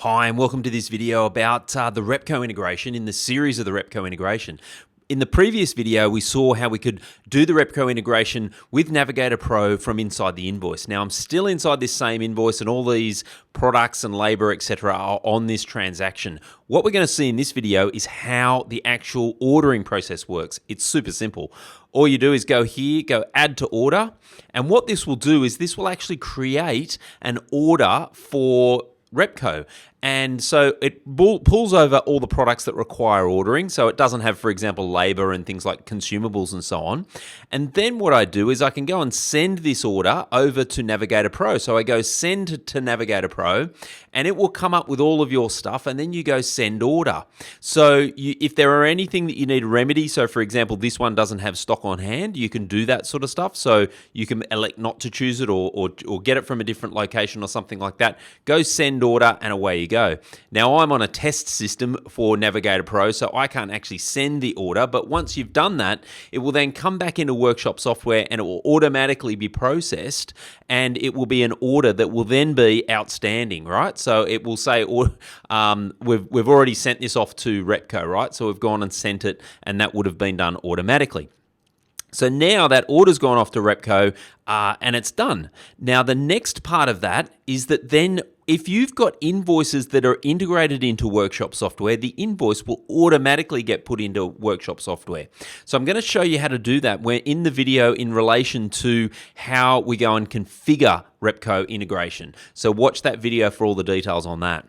Hi, and welcome to this video about the Repco integration in the series of the Repco integration. In the previous video, we saw how we could do the Repco integration with Navigator Pro from inside the invoice. Now, I'm still inside this same invoice and all these products and labor, etc. are on this transaction. What we're going to see in this video is how the actual ordering process works. It's super simple. All you do is go here, go add to order, and what this will do is this will actually create an order for Repco. And so it pulls over all the products that require ordering. So it doesn't have, for example, labor and things like consumables and so on. And then what I do is I can go and send this order over to Navigator Pro. So I go send to Navigator Pro and it will come up with all of your stuff. And then you go send order. So if there are anything that you need to remedy, so for example, this one doesn't have stock on hand, you can do that sort of stuff. So you can elect not to choose it or get it from a different location or something like that. Go send order and away you go. Now I'm on a test system for Navigator Pro, so I can't actually send the order, but once you've done that, it will then come back into Workshop software and it will automatically be processed and it will be an order that will then be outstanding, right? So it will say, we've already sent this off to Repco, right? So we've gone and sent it and that would have been done automatically. So now that order's gone off to Repco and it's done. Now the next part of that is that then if you've got invoices that are integrated into Workshop software, the invoice will automatically get put into Workshop software. So I'm going to show you how to do that in the video in relation to how we go and configure Repco integration. So watch that video for all the details on that.